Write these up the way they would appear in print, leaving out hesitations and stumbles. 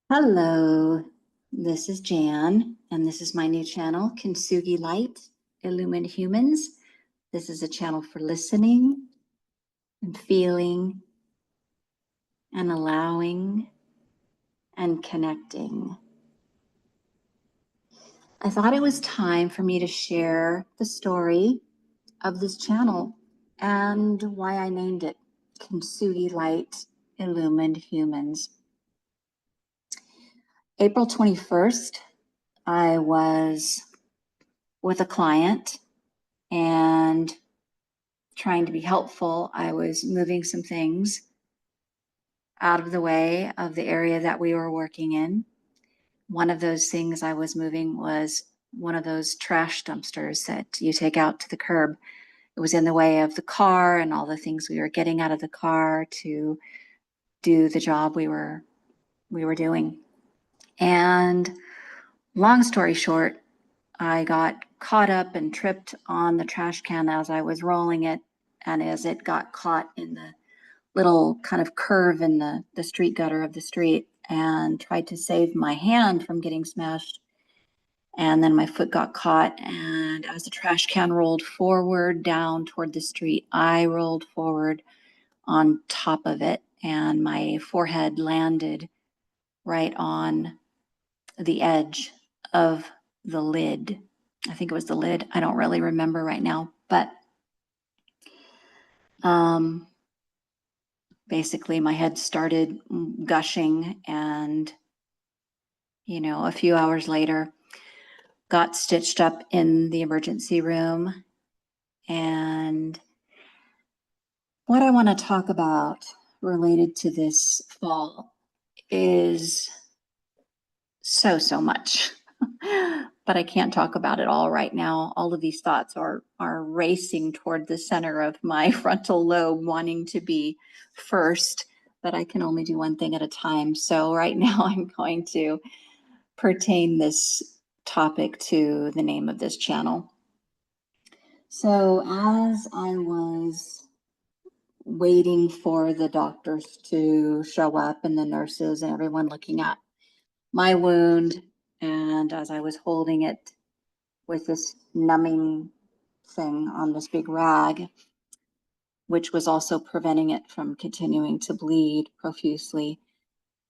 Hello, this is Jan, and this is my new channel, Kintsugi Light, Illumined Humans. This is a channel for listening and feeling and allowing and connecting. I thought it was time for me to share the story of this channel and why I named it Kintsugi Light, Illumined Humans. April 21st, I was with a client and trying to be helpful. I was moving some things out of the way of the area that we were working in. One of those things I was moving was one of those trash dumpsters that you take out to the curb. It was in the way of the car and all the things we were getting out of the car to do the job we were doing. And long story short, I got caught up and tripped on the trash can as I was rolling it, and as it got caught in the little kind of curve in the street gutter of the street, and tried to save my hand from getting smashed. And then my foot got caught, and as the trash can rolled forward down toward the street, I rolled forward on top of it, and my forehead landed right on the edge of the lid. I think it was the lid. I don't really remember right now, but basically my head started gushing, and a few hours later got stitched up in the emergency room. And what I want to talk about related to this fall is so much. But I can't talk about it all right now. All of these thoughts are racing toward the center of my frontal lobe, wanting to be first, but I can only do one thing at a time. So right now I'm going to pertain this topic to the name of this channel. So as I was waiting for the doctors to show up and the nurses and everyone looking at my wound, and as I was holding it with this numbing thing on this big rag, which was also preventing it from continuing to bleed profusely,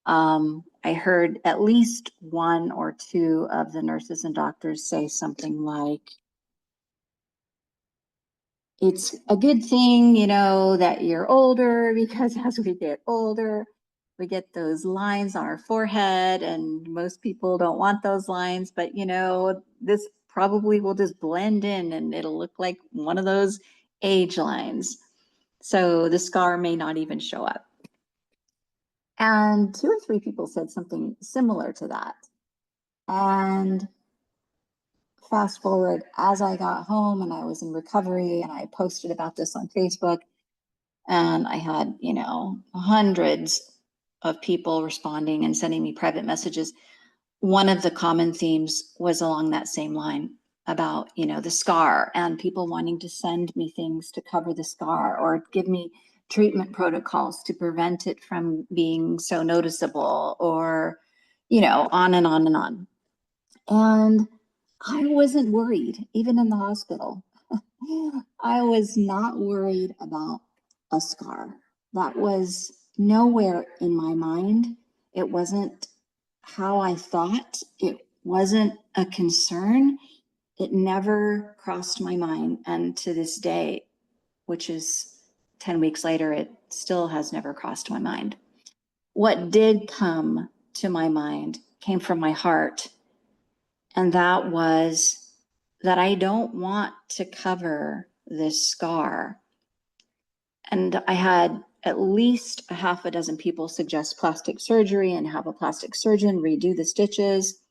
I heard at least one or two of the nurses and doctors say something like, "It's a good thing, that you're older, because as we get older, we get those lines on our forehead, and most people don't want those lines, but this probably will just blend in and it'll look like one of those age lines. So the scar may not even show up." And two or three people said something similar to that. And fast forward, as I got home and I was in recovery, and I posted about this on Facebook, and I had, hundreds of people responding and sending me private messages. One of the common themes was along that same line about, the scar, and people wanting to send me things to cover the scar or give me treatment protocols to prevent it from being so noticeable, or, on and on and on. And I wasn't worried, even in the hospital. I was not worried about a scar. That was nowhere in my mind. It wasn't how I thought. It wasn't a concern. It never crossed my mind. And to this day, which is 10 weeks later, it still has never crossed my mind. What did come to my mind came from my heart. And that was that I don't want to cover this scar. And I had at least a half a dozen people suggest plastic surgery and have a plastic surgeon redo the stitches.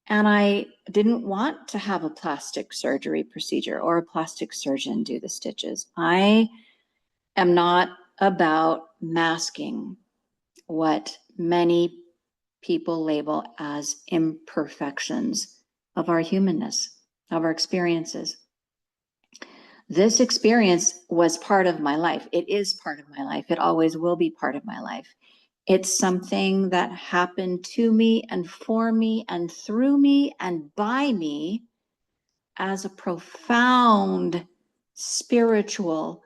And I didn't want to have a plastic surgery procedure or a plastic surgeon do the stitches. I am not about masking what many people label as imperfections of our humanness, of our experiences. This experience was part of my life. It is part of my life. It always will be part of my life. It's something that happened to me and for me and through me and by me as a profound spiritual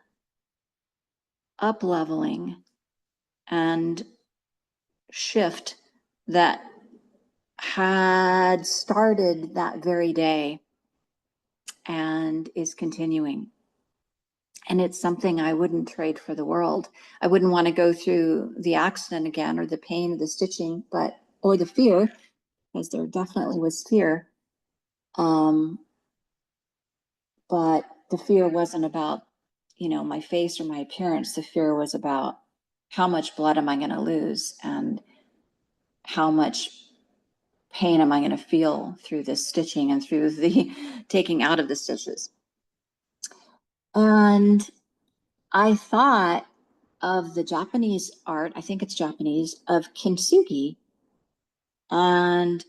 up-leveling and shift that had started that very day and is continuing. And it's something I wouldn't trade for the world. I wouldn't want to go through the accident again, or the pain of the stitching, or the fear, because there definitely was fear. But the fear wasn't about, my face or my appearance. The fear was about how much blood am I going to lose, and how much pain am I going to feel through this stitching and through the taking out of the stitches. And I thought of the Japanese art, I think it's Japanese, of Kintsugi, and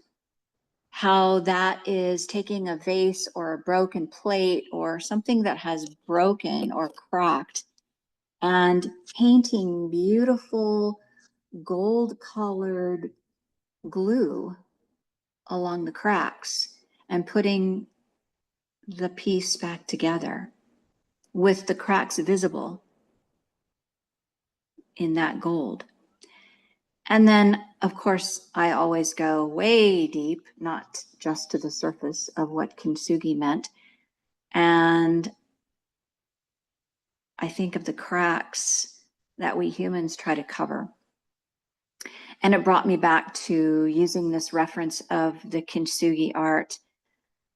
how that is taking a vase or a broken plate or something that has broken or cracked and painting beautiful gold-colored glue along the cracks and putting the piece back together with the cracks visible in that gold. And then, of course, I always go way deep, not just to the surface of what Kintsugi meant. And I think of the cracks that we humans try to cover. And it brought me back to using this reference of the Kintsugi art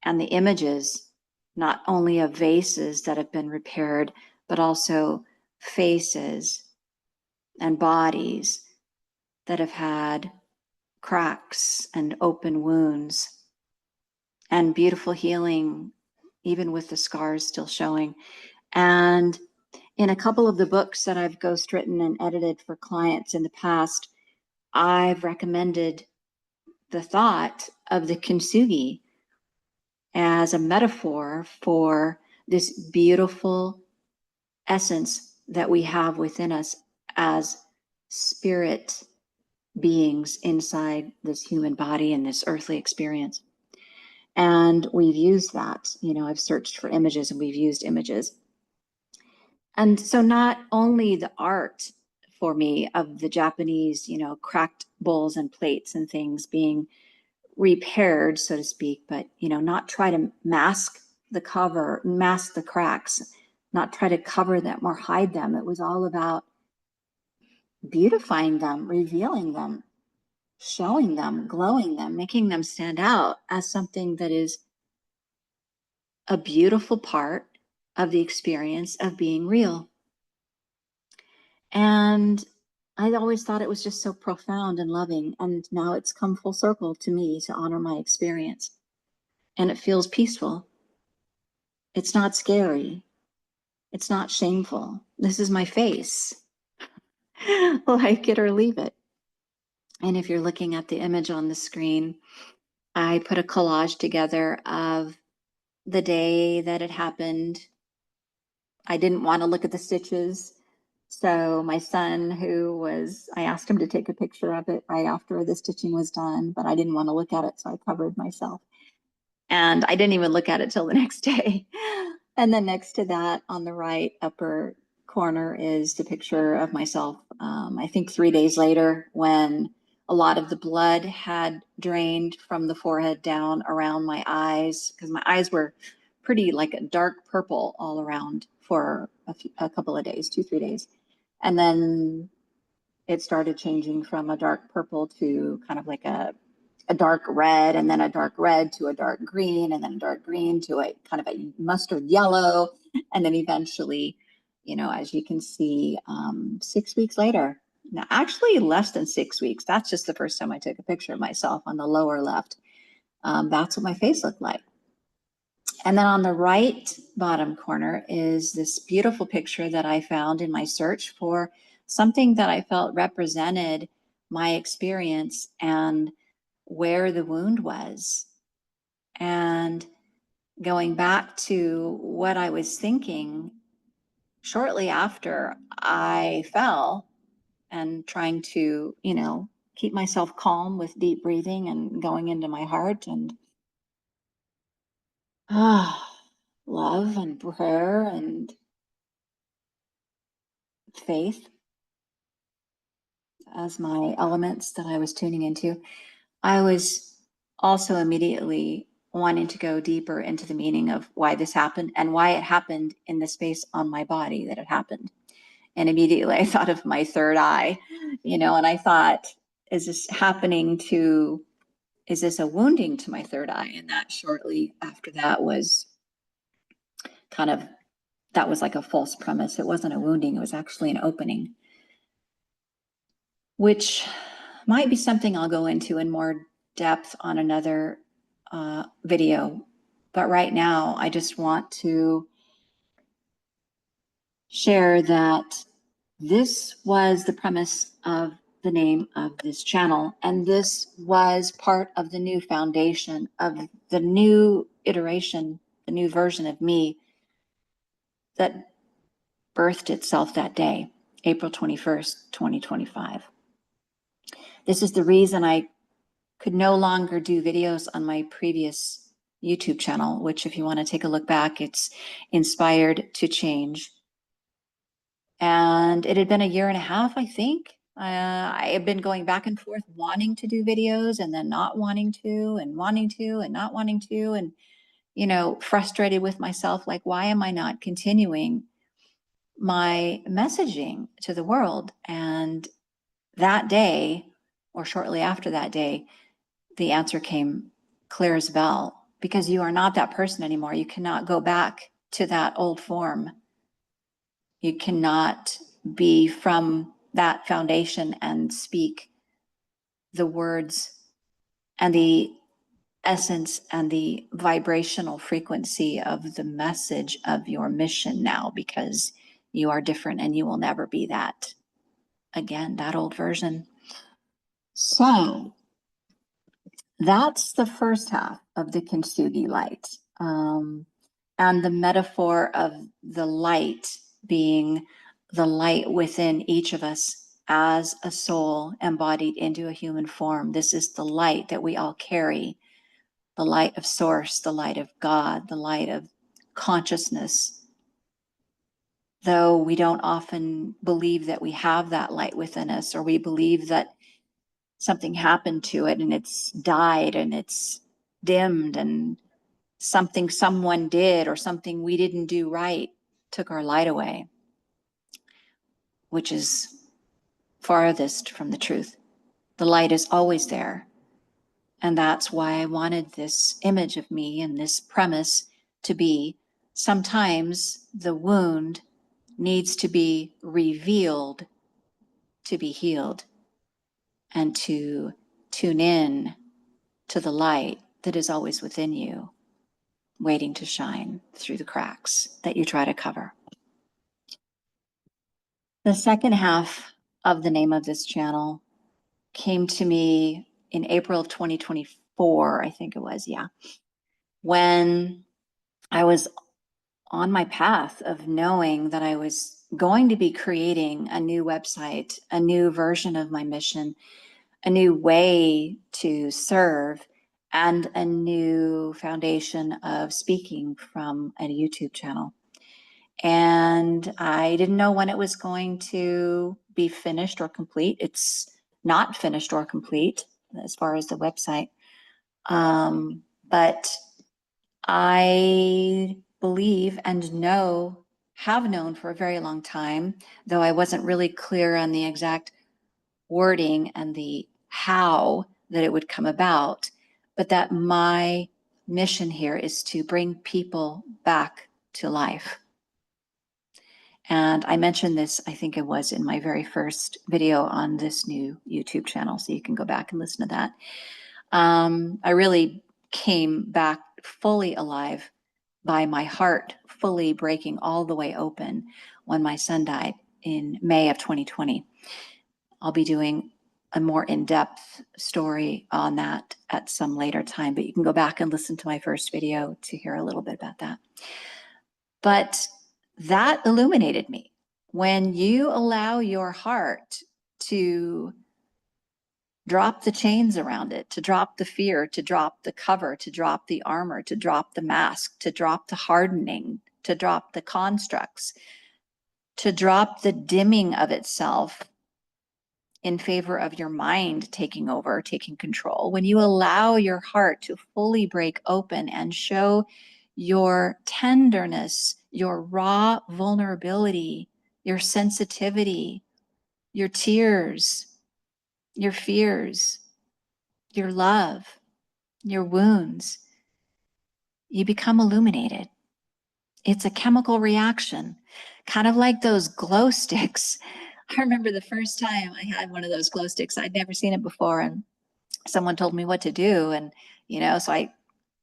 and the images, not only of vases that have been repaired, but also faces and bodies that have had cracks and open wounds and beautiful healing, even with the scars still showing. And in a couple of the books that I've ghostwritten and edited for clients in the past, I've recommended the thought of the Kintsugi as a metaphor for this beautiful essence that we have within us as spirit beings inside this human body and this earthly experience. And we've used that. I've searched for images and we've used images. And so not only the art for me of the Japanese, cracked bowls and plates and things being repaired, so to speak, but, not try to mask the cracks, not try to cover them or hide them. It was all about beautifying them, revealing them, showing them, glowing them, making them stand out as something that is a beautiful part of the experience of being real. And I always thought it was just so profound and loving. And now it's come full circle to me to honor my experience. And it feels peaceful. It's not scary. It's not shameful. This is my face. Like it or leave it. And if you're looking at the image on the screen, I put a collage together of the day that it happened. I didn't want to look at the stitches. So my son, I asked him to take a picture of it right after the stitching was done, but I didn't want to look at it, so I covered myself. And I didn't even look at it till the next day. And then next to that, on the right upper corner, is the picture of myself, I think 3 days later, when a lot of the blood had drained from the forehead down around my eyes, because my eyes were pretty like a dark purple all around for a couple of days, 2-3 days. And then it started changing from a dark purple to kind of like a dark red, and then a dark red to a dark green, and then a dark green to a kind of a mustard yellow. And then eventually, as you can see, 6 weeks later, now actually less than 6 weeks, that's just the first time I took a picture of myself on the lower left. That's what my face looked like. And then on the right bottom corner is this beautiful picture that I found in my search for something that I felt represented my experience and where the wound was. And going back to what I was thinking shortly after I fell, and trying to, keep myself calm with deep breathing and going into my heart and love and prayer and faith as my elements that I was tuning into. I was also immediately wanting to go deeper into the meaning of why this happened and why it happened in the space on my body that it happened. And immediately I thought of my third eye, and I thought, is this a wounding to my third eye? And that shortly after that was that was like a false premise. It wasn't a wounding, it was actually an opening, which might be something I'll go into in more depth on another video. But right now, I just want to share that this was the premise of the name of this channel. And this was part of the new foundation of the new iteration, the new version of me that birthed itself that day, April 21st, 2025. This is the reason I could no longer do videos on my previous YouTube channel, which if you want to take a look back, it's Inspired to Change. And it had been a year and a half, I think. I had been going back and forth wanting to do videos and then not wanting to and wanting to and not wanting to and, frustrated with myself, like, why am I not continuing my messaging to the world? And that day, or shortly after that day, the answer came clear as bell, because you are not that person anymore. You cannot go back to that old form. You cannot be from that foundation and speak the words and the essence and the vibrational frequency of the message of your mission now, because you are different and you will never be that again, that old version. So that's the first half of the Kintsugi light. And the metaphor of the light being the light within each of us as a soul embodied into a human form. This is the light that we all carry, the light of source, the light of God, the light of consciousness. Though we don't often believe that we have that light within us, or we believe that something happened to it and it's died and it's dimmed and something someone did or something we didn't do right took our light away, which is farthest from the truth. The light is always there. And that's why I wanted this image of me and this premise to be, sometimes the wound needs to be revealed to be healed, and to tune in to the light that is always within you, waiting to shine through the cracks that you try to cover. The second half of the name of this channel came to me in April of 2024, I think it was, when I was on my path of knowing that I was going to be creating a new website, a new version of my mission, a new way to serve, and a new foundation of speaking from a YouTube channel. And I didn't know when it was going to be finished or complete. It's not finished or complete as far as the website. But I believe and have known for a very long time, though I wasn't really clear on the exact wording and the how that it would come about, but that my mission here is to bring people back to life. And I mentioned this, I think it was in my very first video on this new YouTube channel, so you can go back and listen to that. I really came back fully alive by my heart fully breaking all the way open when my son died in May of 2020. I'll be doing a more in-depth story on that at some later time, but you can go back and listen to my first video to hear a little bit about that. But that illuminated me. When you allow your heart to drop the chains around it, to drop the fear, to drop the cover, to drop the armor, to drop the mask, to drop the hardening, to drop the constructs, to drop the dimming of itself in favor of your mind taking over, taking control. When you allow your heart to fully break open and show your tenderness, your raw vulnerability, your sensitivity, your tears, your fears, your love, your wounds, you become illuminated. It's a chemical reaction, kind of like those glow sticks. I remember the first time I had one of those glow sticks. I'd never seen it before, and someone told me what to do. And, so I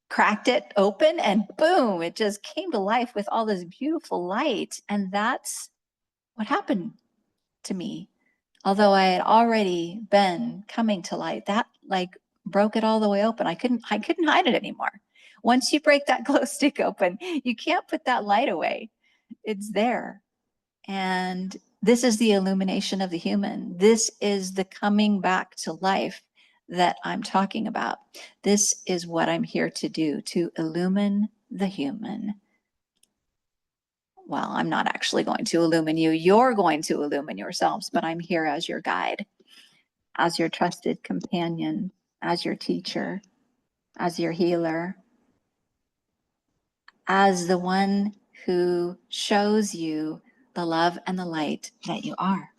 cracked it open and boom, it just came to life with all this beautiful light. And that's what happened to me. Although I had already been coming to light, that like broke it all the way open. I couldn't hide it anymore. Once you break that glow stick open, you can't put that light away. It's there. And this is the illumination of the human. This is the coming back to life that I'm talking about. This is what I'm here to do, to illumine the human. Well, I'm not actually going to illumine you. You're going to illumine yourselves, but I'm here as your guide, as your trusted companion, as your teacher, as your healer, as the one who shows you the love and the light that you are.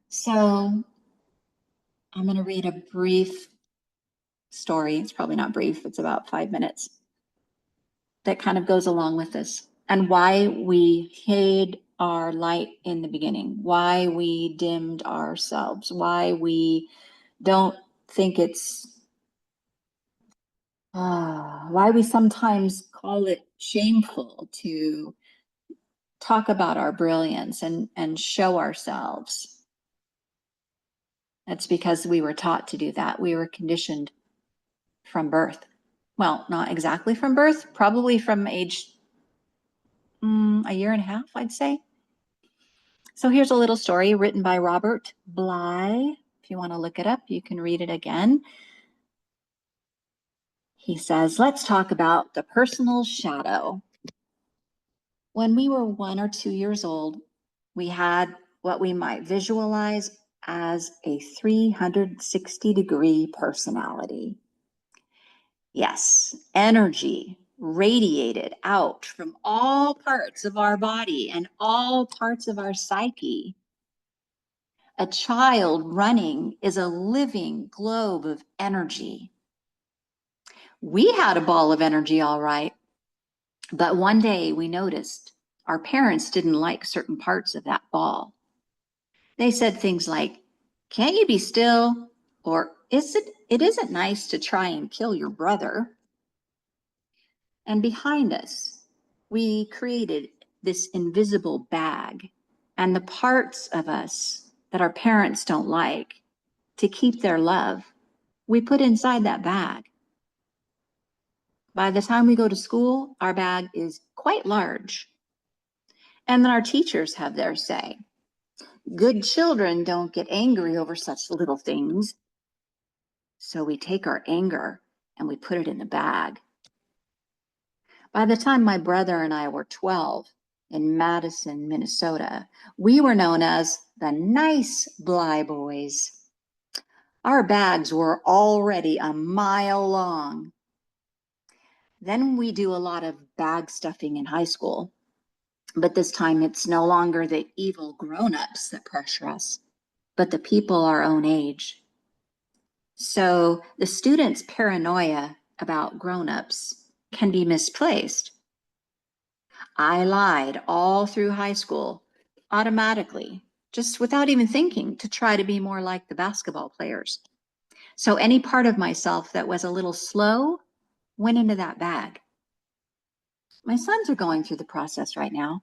So I'm going to read a brief story. It's probably not brief. It's about 5 minutes that kind of goes along with this, and why we hid our light in the beginning, why we dimmed ourselves, why we don't think it's, why we sometimes call it shameful to talk about our brilliance and show ourselves. That's because we were taught to do that. We were conditioned from birth. Well, not exactly from birth, probably from age a year and a half, I'd say. So here's a little story written by Robert Bly. If you want to look it up, you can read it again. He says, let's talk about the personal shadow. When we were 1 or 2 years old, we had what we might visualize as a 360-degree personality. Yes, energy radiated out from all parts of our body and all parts of our psyche. A child running is a living globe of energy. We had a ball of energy, all right, but one day we noticed our parents didn't like certain parts of that ball. They said things like, "Can't you be still?" Or it isn't nice to try and kill your brother. And behind us, we created this invisible bag, and the parts of us that our parents don't like, to keep their love, we put inside that bag. By the time we go to school, our bag is quite large. And then our teachers have their say. Good children don't get angry over such little things. So we take our anger and we put it in the bag. By the time my brother and I were 12 in Madison, Minnesota, we were known as the nice Bly boys. Our bags were already a mile long. Then we do a lot of bag stuffing in high school, but this time it's no longer the evil grown-ups that pressure us, but the people our own age. So the students' paranoia about grown-ups can be misplaced. I lied all through high school, automatically, just without even thinking, to try to be more like the basketball players. So any part of myself that was a little slow went into that bag. My sons are going through the process right now.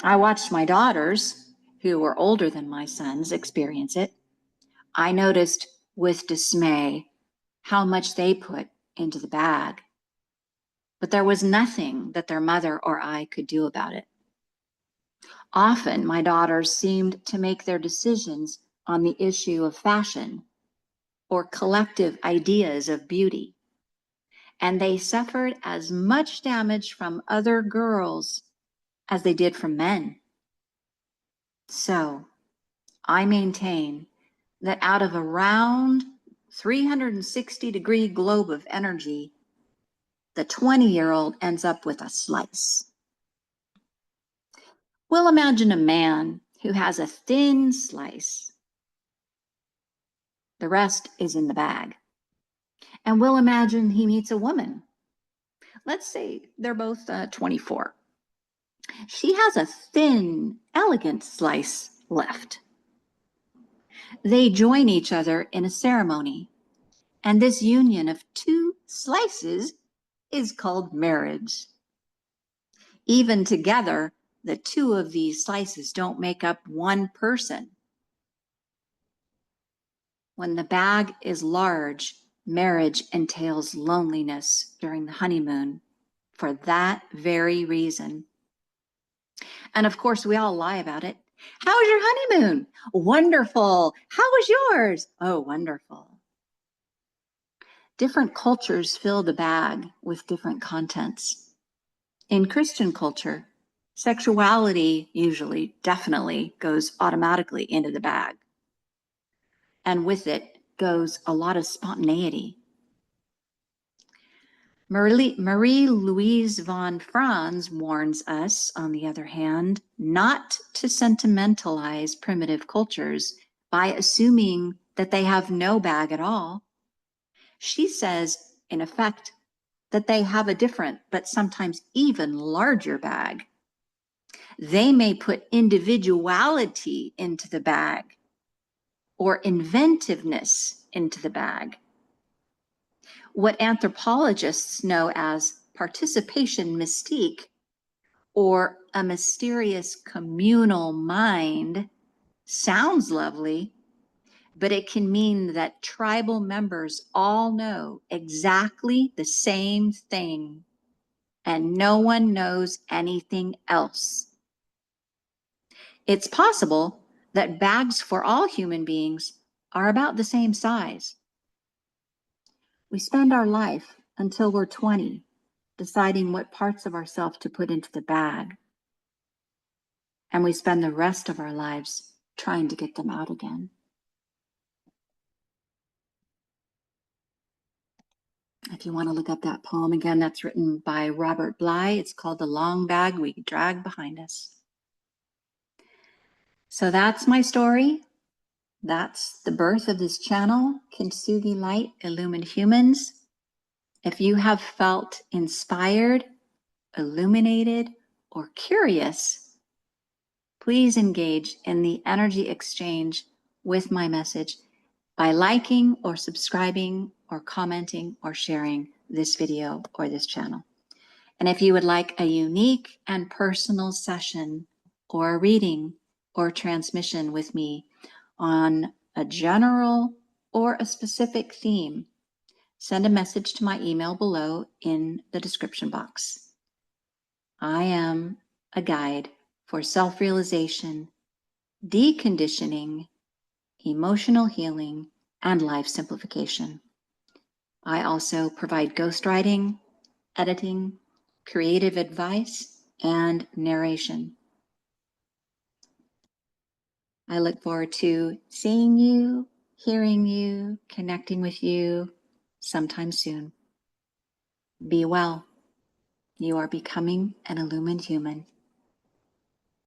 I watched my daughters, who were older than my sons, experience it. I noticed with dismay how much they put into the bag. But there was nothing that their mother or I could do about it. Often my daughters seemed to make their decisions on the issue of fashion or collective ideas of beauty, and they suffered as much damage from other girls as they did from men. So I maintain that out of a round 360-degree globe of energy, the 20-year-old ends up with a slice. We'll imagine a man who has a thin slice. The rest is in the bag. And we'll imagine he meets a woman. Let's say they're both 24. She has a thin, elegant slice left. They join each other in a ceremony, and this union of two slices is called marriage. Even together, the two of these slices don't make up one person. When the bag is large, marriage entails loneliness during the honeymoon for that very reason. And of course, we all lie about it. How was your honeymoon? Wonderful. How was yours? Oh, wonderful. Different cultures fill the bag with different contents. In Christian culture, sexuality usually, definitely goes automatically into the bag. And with it goes a lot of spontaneity. Marie-Louise von Franz warns us, on the other hand, not to sentimentalize primitive cultures by assuming that they have no bag at all. She says, in effect, that they have a different, but sometimes even larger bag. They may put individuality into the bag or inventiveness into the bag. What anthropologists know as participation mystique, or a mysterious communal mind, sounds lovely, but it can mean that tribal members all know exactly the same thing, and no one knows anything else. It's possible that bags for all human beings are about the same size. We spend our life until we're 20 deciding what parts of ourselves to put into the bag. And we spend the rest of our lives trying to get them out again. If you want to look up that poem again, that's written by Robert Bly. It's called The Long Bag We Drag Behind Us. So that's my story. That's the birth of this channel, Kintsugi Light, Illumined Humans. If you have felt inspired, illuminated, or curious, please engage in the energy exchange with my message by liking or subscribing or commenting or sharing this video or this channel. And if you would like a unique and personal session or a reading or transmission with me on a general or a specific theme, send a message to my email below in the description box. I am a guide for self-realization, deconditioning, emotional healing, and life simplification. I also provide ghostwriting, editing, creative advice, and narration. I look forward to seeing you, hearing you, connecting with you sometime soon. Be well. You are becoming an illumined human.